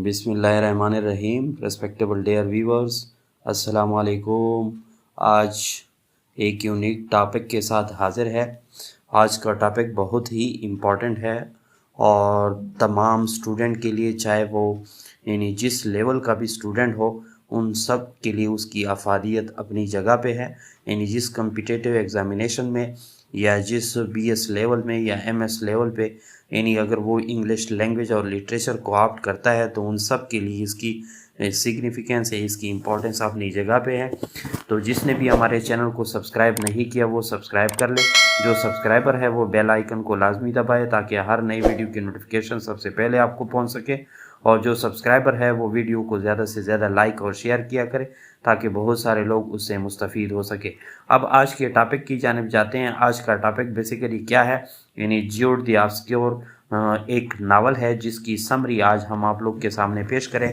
بسم اللہ الرحمن الرحیم. ریسپیکٹیبل ڈیئر ویورز، السلام علیکم. آج ایک یونیک ٹاپک کے ساتھ حاضر ہے. آج کا ٹاپک بہت ہی امپورٹنٹ ہے اور تمام اسٹوڈنٹ کے لیے، چاہے وہ جس لیول کا بھی اسٹوڈنٹ ہو، ان سب کے لیے اس کی افادیت اپنی جگہ پہ ہے. جس کمپٹیٹیو ایگزامینیشن میں یا جس بی ایس لیول میں یا ایم ایس لیول پہ اگر وہ انگلش لینگویج اور لٹریچر کو آپٹ کرتا ہے تو ان سب کے لیے اس کی سگنیفیکینس ہے، اس کی امپورٹنس اپنی جگہ پہ ہے. تو جس نے بھی ہمارے چینل کو سبسکرائب نہیں کیا وہ سبسکرائب کر لے. جو سبسکرائبر ہے وہ بیل آئیکن کو لازمی دبائے تاکہ ہر نئی ویڈیو کی نوٹیفیکیشن سب سے پہلے آپ کو پہنچ سکے. اور جو سبسکرائبر ہے وہ ویڈیو کو زیادہ سے زیادہ لائک اور شیئر کیا کرے تاکہ بہت سارے لوگ اس سے مستفید ہو سکے. اب آج کے ٹاپک کی جانب جاتے ہیں. آج کا ٹاپک بیسیکلی کیا ہے؟ جیوڈ دی آبسکیور ایک ناول ہے جس کی سمری آج ہم آپ لوگ کے سامنے پیش کریں.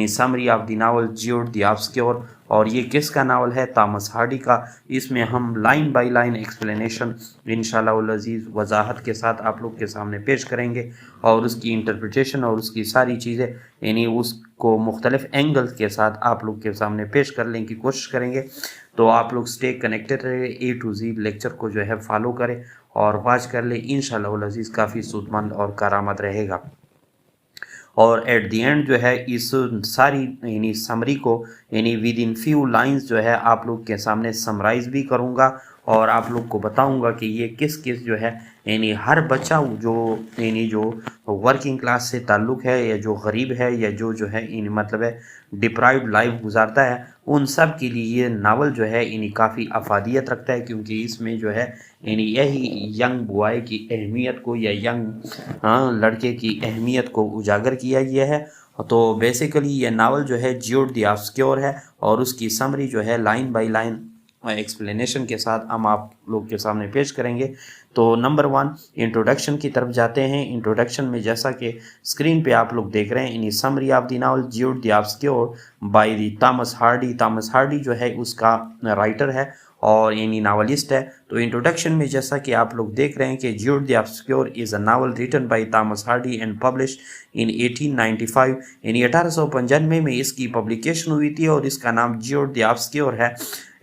Summary of the novel Jude the obscure. اور یہ کس کا ناول ہے؟ تامس ہارڈی کا. اس میں ہم لائن بائی لائن ایکسپلینیشن انشاءاللہ العزیز وضاحت کے ساتھ آپ لوگ کے سامنے پیش کریں گے اور اس کی انٹرپریٹیشن اور اس کی ساری چیزیں اس کو مختلف اینگل کے ساتھ آپ لوگ کے سامنے پیش کرنے کی کوشش کریں گے. تو آپ لوگ سٹے کنیکٹڈ رہے، اے ٹو زی لیکچر کو جو ہے فالو کریں اور واچ کر لیں. انشاءاللہ العزیز کافی سود مند اور کارآمد رہے گا. اور ایٹ دی اینڈ جو ہے اس ساری سمری کو ود ان فیو لائنز جو ہے آپ لوگ کے سامنے سمرائز بھی کروں گا اور آپ لوگ کو بتاؤں گا کہ یہ کس جو ہے ہر بچہ جو ورکنگ کلاس سے تعلق ہے یا جو غریب ہے یا جو ہے مطلب ہے ڈپرائیوڈ لائف گزارتا ہے، ان سب کے لیے یہ ناول جو ہے کافی افادیت رکھتا ہے، کیونکہ اس میں جو ہے یہی ینگ بوائے کی اہمیت کو یا ینگ لڑکے کی اہمیت کو اجاگر کیا گیا ہے. تو بیسیکلی یہ ناول جو ہے جیوڈ دی آبسکیور ہے اور اس کی سمری جو ہے لائن بائی لائن ایکسپلینیشن کے ساتھ ہم آپ لوگ کے سامنے پیش کریں گے. تو نمبر 1 انٹروڈکشن کی طرف جاتے ہیں. انٹروڈکشن میں جیسا کہ اسکرین پہ آپ لوگ دیکھ رہے ہیں summary of the novel Jude the Obscure by the Thomas Hardy. Thomas Hardy جو ہے اس کا رائٹر ہے اور ناولسٹ ہے. تو انٹروڈکشن میں جیسا کہ آپ لوگ دیکھ رہے ہیں کہ Jude the Obscure is a novel written by Thomas Hardy and published in 1895. 1895 میں اس کی پبلیکیشن ہوئی تھی اور اس کا نام جیوڈ دی آبسکیور ہے.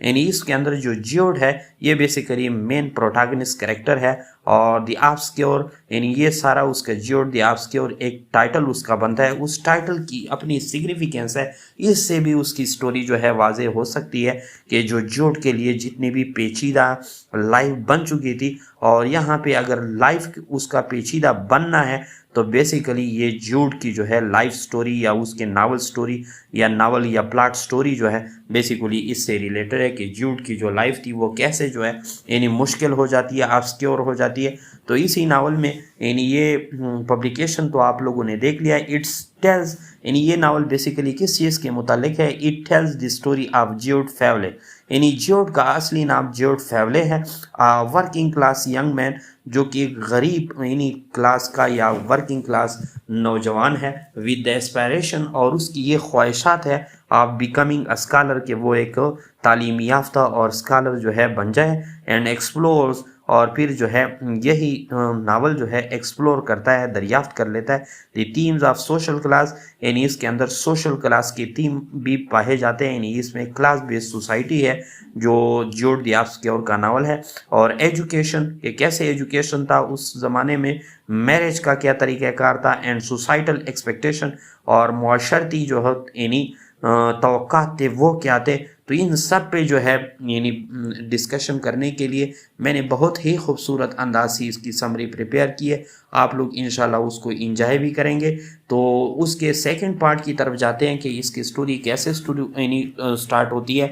اس کے اندر جو جیوڈ ہے یہ بیسیکلی مین پروٹاگنسٹ کریکٹر ہے اور دی آبسکیور یہ سارا اس کا جیوڈ دی آبسکیور ایک ٹائٹل اس کا بنتا ہے. اس ٹائٹل کی اپنی سگنیفیکینس ہے. اس سے بھی اس کی سٹوری جو ہے واضح ہو سکتی ہے کہ جو جیوڈ کے لیے جتنی بھی پیچیدہ لائف بن چکی تھی، اور یہاں پہ اگر لائف اس کا پیچیدہ بننا ہے تو بیسیکلی یہ جیوڈ کی جو ہے لائف سٹوری یا اس کے ناول سٹوری یا ناول یا پلاٹ سٹوری جو ہے بیسیکلی اس سے ریلیٹڈ ہے کہ جیوڈ کی جو لائف تھی وہ کیسے جو ہے مشکل ہو جاتی ہے، آبسکیور ہو جاتی ہے. تو اسی ناول میں یہ پبلیکیشن تو آپ لوگوں نے دیکھ لیا. اٹس ٹیلز یہ ناول بیسیکلی کس چیز کے متعلق ہے؟ It tells the story of Jude Fawley. Jude کا اصلی نام جیوڈ فیولے ہے. ورکنگ کلاس ینگ مین جو کہ غریب کلاس کا یا ورکنگ کلاس نوجوان ہے ود دا اسپائریشن، اور اس کی یہ خواہشات ہے آف بیکمنگ اے اسکالر کہ وہ ایک تعلیم یافتہ اور اسکالر جو ہے بن جائے. اینڈ ایکسپلورز، اور پھر جو ہے یہی ناول جو ہے ایکسپلور کرتا ہے، دریافت کر لیتا ہے دی تھیمز آف سوشل کلاس. اس کے اندر سوشل کلاس کی تھیم بھی پائے جاتے ہیں. اس میں کلاس بیس سوسائٹی ہے جو جیوڈ دی آبسکیور کا ناول ہے. اور ایجوکیشن، کہ کیسے ایجوکیشن تھا اس زمانے میں، میرج کا کیا طریقہ کار تھا، اینڈ سوسائٹل ایکسپیکٹیشن اور معاشرتی جو ہے توقعات تھے وہ کیا تھے. تو ان سب پہ جو ہے ڈسکشن کرنے کے لیے میں نے بہت ہی خوبصورت انداز سے اس کی سمری پریپیئر کی ہے. آپ لوگ انشاءاللہ اس کو انجوائے بھی کریں گے. تو اس کے سیکنڈ پارٹ کی طرف جاتے ہیں کہ اس کی سٹوری کیسے سٹارٹ ہوتی ہے.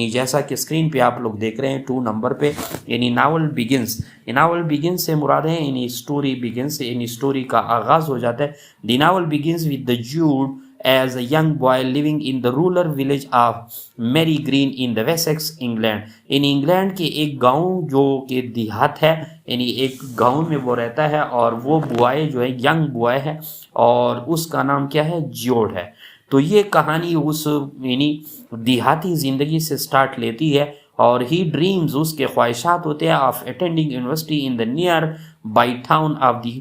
جیسا کہ اسکرین پہ آپ لوگ دیکھ رہے ہیں 2 نمبر پہ ناول بگنس. ناول بگنس سے مراد ہے سٹوری بگنس، سٹوری کا آغاز ہو جاتا ہے. The novel begins with the Jude as a young boy living in the rural village of Mary Green in the Wessex, England. England کے ایک گاؤں جو کہ دیہات ہے، ایک گاؤں میں وہ رہتا ہے اور وہ بوائے جو ہے ینگ بوائے ہے اور اس کا نام کیا ہے؟ جیوڈ ہے. تو یہ کہانی اس دیہاتی زندگی سے سٹارٹ لیتی ہے اور ہی ڈریمز، اس کے خواہشات ہوتے ہیں of attending university in the near by town of the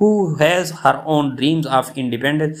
who has her own dreams of independence,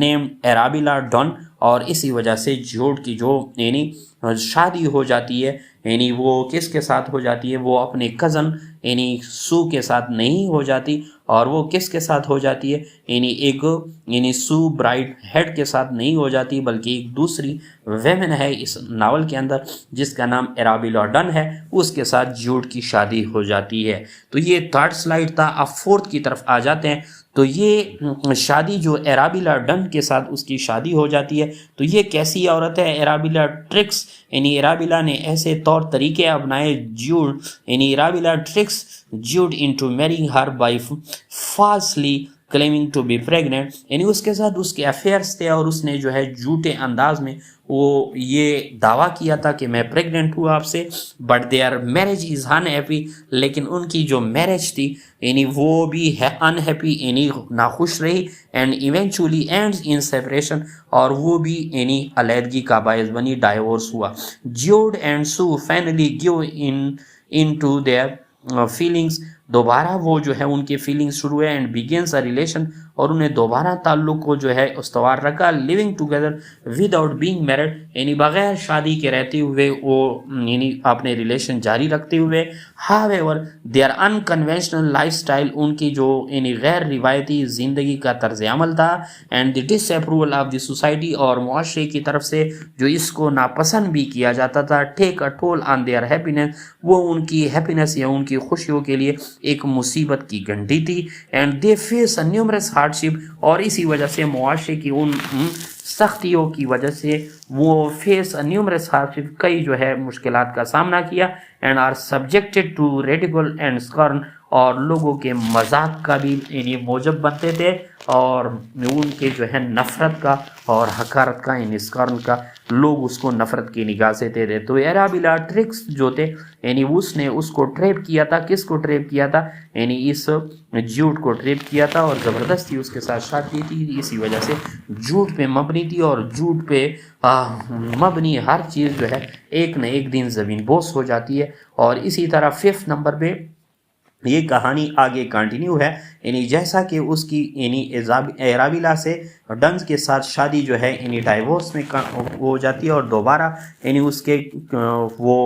named Arabella Dunn, اور اسی وجہ سے جھوٹ کی جو یعنی شادی ہو جاتی ہے یعنی وہ کس کے ساتھ ہو جاتی ہے، وہ اپنے کزن یعنی سو کے ساتھ نہیں ہو جاتی، اور وہ کس کے ساتھ ہو جاتی ہے، یعنی سو برائٹ ہیڈ کے ساتھ نہیں ہو جاتی، بلکہ ایک دوسری ویمن ہے اس ناول کے اندر جس کا نام ایرابیلا ڈن ہے، اس کے ساتھ جوڈ کی شادی ہو جاتی ہے۔ تو یہ تھرڈ سلائیڈ تھا۔ اب فورتھ کی طرف آ جاتے ہیں۔ تو یہ شادی جو ایرابیلا ڈن کے ساتھ اس کی شادی ہو جاتی ہے، تو یہ کیسی عورت ہے؟ ایرابیلا ٹرکس، یعنی ایرابیلا نے ایسے طور طریقے اپنائے جوڈ، یعنی Arabella tricks Jude into marrying her by falsely claiming to be pregnant، یعنی اس کے ساتھ اس کے افیئرس تھے اور اس نے جو ہے جھوٹے انداز میں وہ یہ دعویٰ کیا تھا کہ میں پریگننٹ ہوں آپ سے، but their marriage is unhappy, لیکن ان کی جو میرج تھی یعنی وہ بھی ہے انہیپی، یعنی ناخوش رہی، and eventually ends in separation, اور وہ بھی یعنی علیحدگی کا باعث بنی، ڈائیورس ہوا۔ Jude and so finally gave in to their feelings, دوبارہ وہ جو ہے ان کے فیلنگس شروع ہوئے، اینڈ بیگنس اے ریلیشن، اور انہیں دوبارہ تعلق کو جو ہے استوار رکھا، living together without being married, یعنی بغیر شادی کے رہتے ہوئے وہ یعنی اپنے ریلیشن جاری رکھتے ہوئے۔ However their unconventional life style, ان کی جو یعنی غیر روایتی زندگی کا طرز عمل تھا، and the disapproval of the society, اور معاشرے کی طرف سے جو اس کو ناپسند بھی کیا جاتا تھا، take a toll on their happiness, وہ ان کی ہیپینس یا ان کی خوشیوں کے لیے ایک مصیبت کی گھنٹی تھی، and they face numerous hardship, اور اسی وجہ سے معاشرے کی ان سختیوں کی وجہ سے وہ فیس نیومرس ہارڈشپ، کئی جو ہے مشکلات کا سامنا کیا، and are subjected to ridicule and scorn, اور لوگوں کے مذاق کا بھی یعنی موجب بنتے تھے، اور ان کے جو ہے نفرت کا اور حقارت کا یعنی سکارن کا، لوگ اس کو نفرت کی نگاہ سے تھے۔ تو ایرابیلا ٹرکس جو تھے یعنی اس نے اس کو ٹریپ کیا تھا، کس کو ٹریپ کیا تھا؟ یعنی اس جھوٹ کو ٹریپ کیا تھا اور زبردستی اس کے ساتھ شادی تھی، اسی وجہ سے جھوٹ پہ مبنی تھی، اور جھوٹ پہ مبنی ہر چیز جو ہے ایک نہ ایک دن زمین بوس ہو جاتی ہے۔ اور اسی طرح 5 نمبر پہ یہ کہانی آگے کنٹینیو ہے، یعنی جیسا کہ اس کی یعنی ایرابیلا سے ڈنز کے ساتھ شادی جو ہے یعنی ڈائیورس میں ہو جاتی ہے، اور دوبارہ یعنی اس کے وہ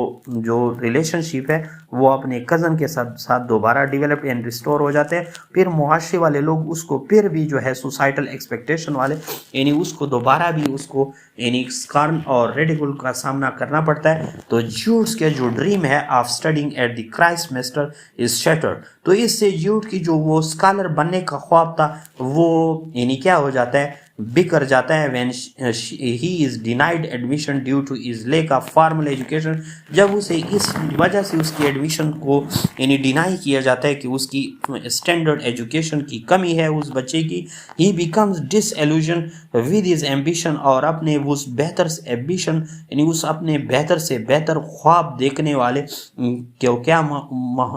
جو ریلیشن شپ ہے وہ اپنے کزن کے ساتھ دوبارہ ڈیولپ اینڈ ریسٹور ہو جاتے ہیں۔ پھر معاشرے والے لوگ اس کو پھر بھی جو ہے سوسائٹل ایکسپیکٹیشن والے یعنی اس کو دوبارہ بھی اس کو یعنی سکارن اور ریڈیکل کا سامنا کرنا پڑتا ہے۔ تو جوڈس کے جو ڈریم ہے of studying at the Christminster is shattered, تو اس سے جوڈ کی جو وہ اسکالر بننے کا خواب تھا وہ یعنی کیا ہو جاتا ہے، بکر جاتا ہے۔ when he is denied admission due to his lack of formal education، جب اسے اس وجہ سے اس کی ایڈمیشن کو یعنی ڈینائی کیا جاتا ہے کہ اس کی اسٹینڈرڈ ایجوکیشن کی کمی ہے اس بچے کی، he becomes disillusioned with his ambition، اور اپنے اس بہتر سے ایمبیشن یعنی اس اپنے بہتر سے بہتر خواب دیکھنے والے کیا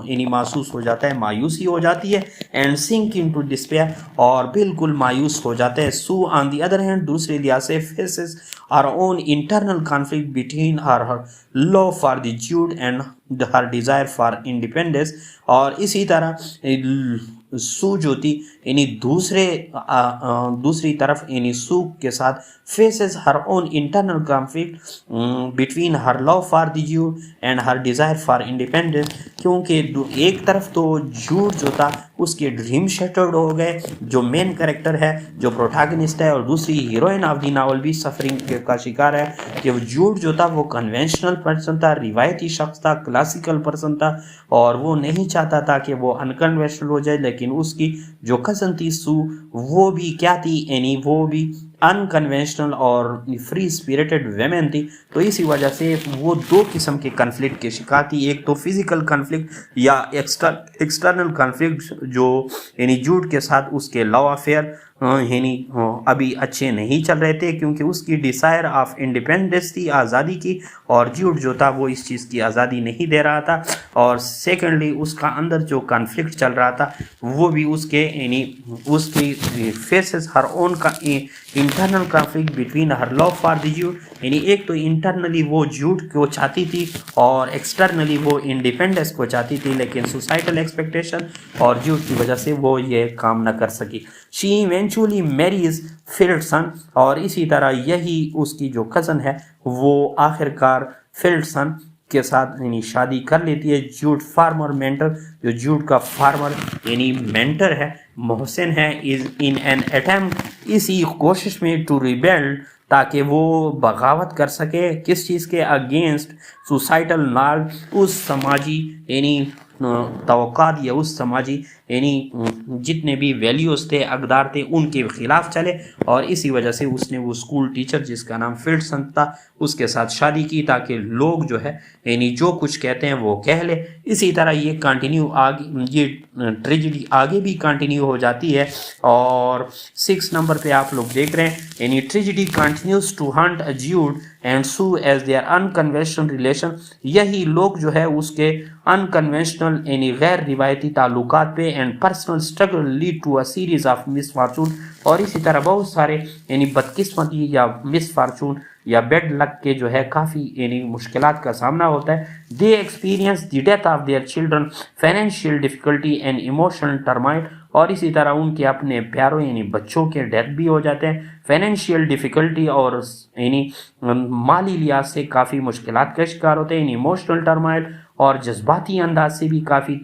یعنی محسوس ہو جاتا ہے، مایوسی ہو جاتی ہے، and sink into despair، اور بالکل مایوس ہو جاتا ہے۔ سو on the other hand، دوسرے لحاظ سے faces her own internal conflict between her love for the Jude and her desire for independence، اور اسی طرح سو جو تھی یعنی دوسری طرف یعنی سو کے ساتھ faces her own internal conflict between her love for the Jude and her desire for independence، کیونکہ ایک طرف تو جوڈ جو تھا اس کے ڈریم شیٹرڈ ہو گئے جو مین کریکٹر ہے جو پروٹاگنسٹ ہے، اور دوسری ہیروئن آف دی ناول بھی سفرنگ کا شکار ہے کہ جوڈ جو تھا وہ کنونشنل پرسن تھا، روایتی شخص تھا، کلاسیکل پرسن تھا، اور وہ نہیں چاہتا تھا کہ وہ انکنونشنل ہو جائے، لیکن اس کی جو کزن تھی سو وہ بھی کیا تھی یعنی وہ بھی انکنونشنل اور فری اسپیریٹڈ ویمن تھی۔ تو اسی وجہ سے وہ دو قسم کے کنفلکٹ کے شکار تھی، ایک تو فزیکل کنفلکٹ یا ایکسٹرنل کنفلکٹ جو یعنی جوڈ کے ساتھ اس کے لو افیئر یعنی ابھی اچھے نہیں چل رہے تھے کیونکہ اس کی ڈیزائر آف انڈیپینڈنس تھی، آزادی کی، اور جوڈ جو تھا وہ اس چیز کی آزادی نہیں دے رہا تھا، اور سیکنڈلی اس کا اندر جو کنفلکٹ چل رہا تھا وہ بھی اس کے یعنی اس کی فیسز ہر اون کا internal conflict between her love for the Jude, یعنی ایک تو انٹرنلی وہ جوڈ کو چاہتی تھی اور ایکسٹرنلی وہ انڈیپینڈنس کو چاہتی تھی، لیکن سوسائٹل ایکسپیکٹیشن اور جوڈ کی وجہ سے وہ یہ کام نہ کر سکی۔ She eventually ایونچولی میریز فلٹسن، اور اسی طرح یہی اس کی جو کزن ہے وہ آخر کار فلٹسن کے ساتھ یعنی شادی کر لیتی ہے. جوڈ فارمر مینٹر، جو جوڈ کا فارمر یعنی مینٹر ہے، محسن ہے، از ان این اٹیمپٹ، اسی کوشش میں ٹو ریبیلڈ، تاکہ وہ بغاوت کر سکے کس چیز کے اگینسٹ سوسائٹل نال، اس سماجی یعنی توقعات یا اس سماجی یعنی جتنے بھی ویلیوز تھے، اقدار تھے، ان کے خلاف چلے. اور اسی وجہ سے اس نے وہ اسکول ٹیچر جس کا نام فلٹسن تھا اس کے ساتھ شادی کی، تاکہ لوگ جو ہے یعنی جو کچھ کہتے ہیں وہ کہہ لے. اسی طرح یہ کنٹینیو آگے، یہ ٹریجڈی آگے بھی کنٹینیو ہو جاتی ہے. اور 6 نمبر پہ آپ لوگ دیکھ رہے ہیں یعنی tragedy continues to haunt Jude and Sue as their unconventional relation. یہی لوگ جو ہے اس کے انکنوینشنل یعنی غیر روایتی تعلقات پہ and personal struggle lead to a series of misfortune. اور اسی طرح بہت سارے یعنی بدقسمتی یا مس فارچون یا بیڈ لک کے جو ہے کافی یعنی مشکلات کا سامنا ہوتا ہے. They experience the death of their children, financial difficulty and emotional turmoil. اور اسی طرح ان کے اپنے پیاروں یعنی بچوں کے ڈیتھ بھی ہو جاتے ہیں. فائنینشیل ڈیفیکلٹی اور یعنی مالی لحاظ سے کافی مشکلات کا شکار ہوتے ہیں. یعنی ایموشنل ٹرمائل اور جذباتی انداز سے بھی کافی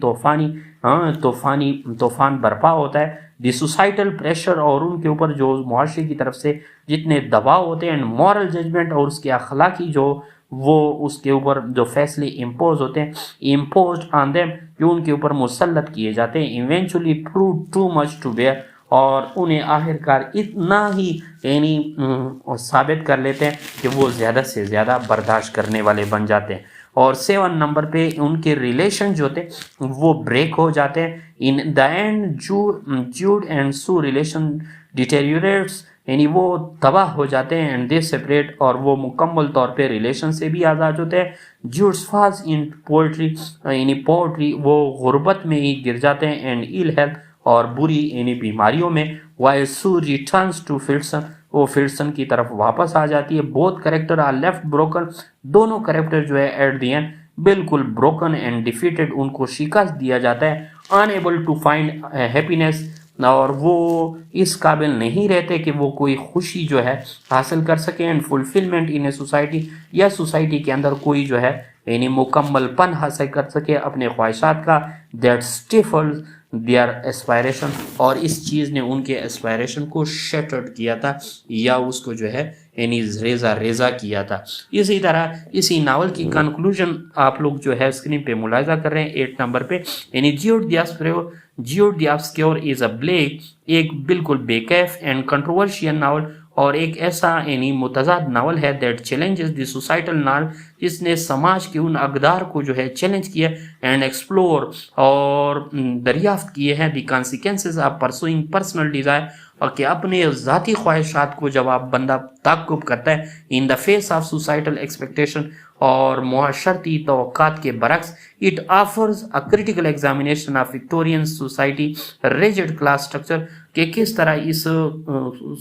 طوفان برپا ہوتا ہے. دی سوسائٹل پریشر، اور ان کے اوپر جو معاشرے کی طرف سے جتنے دباؤ ہوتے ہیں، مورل ججمنٹ، اور اس کے اخلاقی جو وہ اس کے اوپر جو فیصلے امپوز ہوتے ہیں، امپوزڈ آن دیم، جو ان کے اوپر مسلط کیے جاتے ہیں، eventually prove too much to bear, اور انہیں آخر کار اتنا ہی یعنی ثابت کر لیتے ہیں کہ وہ زیادہ سے زیادہ برداشت کرنے والے بن جاتے ہیں. اور 7 نمبر پہ ان کے ریلیشن جو تھے وہ بریک ہو جاتے ہیں. In the end Jude and Sue relation deteriorates, یعنی وہ تباہ ہو جاتے ہیں. اینڈ دے سیپریٹ، اور وہ مکمل طور پہ ریلیشن سے بھی آزاد ہوتے ہیں. جوڈس فالز ان پوئٹری، یعنی پوئٹری وہ غربت میں ہی گر جاتے ہیں. اینڈ ایل ہیلتھ، اور بری یعنی بیماریوں میں. While Sue returns to Phillotson, وہ فلٹسن کی طرف واپس آ جاتی ہے. Both character are left broken, دونوں کریکٹر جو ہے ایٹ دی اینڈ بالکل بروکن اینڈ ڈیفیٹڈ، ان کو شکست دیا جاتا ہے. انیبل ٹو فائنڈ ہیپینس، اور وہ اس قابل نہیں رہتے کہ وہ کوئی خوشی جو ہے حاصل کر سکیں. And fulfilment in a society, یا سوسائٹی کے اندر کوئی جو ہے یعنی مکمل پن حاصل کر سکے اپنے خواہشات کا. دیٹ stifles دیئر اسپائریشن، اور اس چیز نے ان کے اسپائریشن کو شیٹرڈ کیا تھا، یا اس کو جو ہے یعنی ریزہ کیا تھا. اسی طرح اسی ناول کی کنکلوژن آپ لوگ جو ہے اسکرین پہ ملاحظہ کر رہے ہیں 8 نمبر پہ. یعنی جیوڈ the Obscure is a black, ایک بالکل بے کیف اینڈ کنٹروورشیل ناول، اور ایک ایسا یعنی متضاد ناول ہے دیٹ چیلنجز دی سوسائٹل نال، جس نے سماج کے ان اقدار کو جو ہے چیلنج کیا اینڈ ایکسپلور، اور دریافت کیے ہیں the consequences of pursuing personal desire, اور کہ اپنے ذاتی خواہشات کو جب آپ بندہ تعقب کرتا ہے in the face of societal expectation اور معاشرتی توقعات کے برعکس. It offers a critical examination of Victorian society rigid class structure, کہ کس طرح اس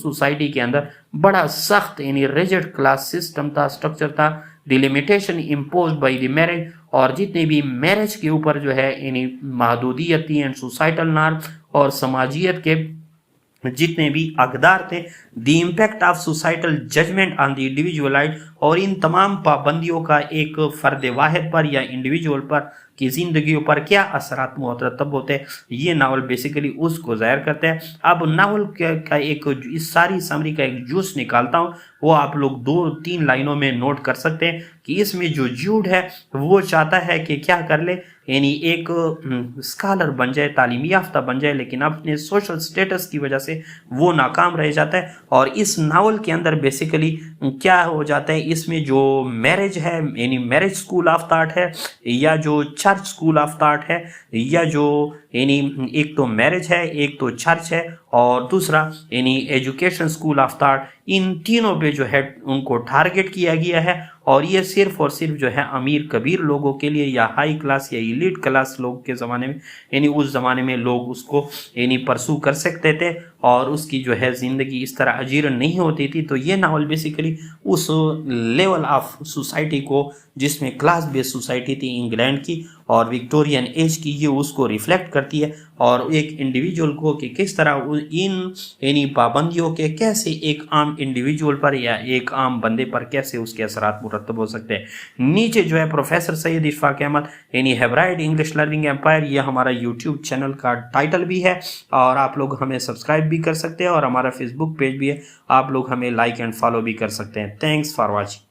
سوسائٹی کے اندر بڑا سخت یعنی ریجڈ کلاس سسٹم تھا، اسٹرکچر تھا. The limitation imposed by the marriage, اور جتنے بھی میرج کے اوپر جو ہے یعنی محدودیت تھی، اینڈ سوسائٹل نارم اور سماجیت کے جتنے بھی اقدار تھے. The impact of societal judgment on the individual life, اور ان تمام پابندیوں کا ایک فرد واحد پر یا انڈیویجول پر کی زندگیوں پر کیا اثرات مرتب ہوتے ہیں، یہ ناول بیسیکلی اس کو ظاہر کرتے ہیں. اب ناول کا ایک اس ساری سمری کا ایک جوس نکالتا ہوں، وہ آپ لوگ 2-3 لائنوں میں نوٹ کر سکتے ہیں کہ اس میں جو جوڈ ہے وہ چاہتا ہے کہ کیا کر لے، یعنی ایک اسکالر بن جائے، تعلیم یافتہ بن جائے، لیکن اپنے سوشل سٹیٹس کی وجہ سے وہ ناکام رہ جاتا ہے. اور اس ناول کے اندر بیسیکلی کیا ہو جاتا ہے، اس میں جو میرج ہے یعنی میرج سکول آف تھاٹ ہے، یا جو چرچ سکول آف تھاٹ ہے، یا جو یعنی ایک تو میرج ہے، ایک تو چرچ ہے، اور دوسرا یعنی ایجوکیشن سکول آف تھاٹ، ان تینوں پہ جو ہے ان کو ٹارگٹ کیا گیا ہے. اور یہ صرف اور صرف جو ہے امیر کبیر لوگوں کے لیے، یا ہائی کلاس یا ایلیٹ کلاس لوگ کے زمانے میں، یعنی اس زمانے میں لوگ اس کو یعنی پرسو کر سکتے تھے. اور اس کی جو ہے زندگی اس طرح اجیرن نہیں ہوتی تھی. تو یہ ناول بیسیکلی اس لیول آف سوسائٹی کو جس میں کلاس بیس سوسائٹی تھی انگلینڈ کی اور وکٹورین ایج کی، یہ اس کو ریفلیکٹ کرتی ہے، اور ایک انڈیویجول کو کہ کس طرح یعنی پابندیوں کے کیسے ایک عام انڈیویجول پر یا ایک عام بندے پر کیسے اس کے اثرات مرتب ہو سکتے ہیں. نیچے جو ہے پروفیسر سید اشفاق احمد یعنی ہیبرائڈ انگلش لرننگ امپائر، یہ ہمارا یوٹیوب چینل کا ٹائٹل بھی ہے، اور آپ لوگ ہمیں سبسکرائب بھی کر سکتے ہیں، اور ہمارا فیس بک پیج بھی ہے، آپ لوگ ہمیں لائک اینڈ فالو بھی کر سکتے ہیں. Thanks for watching.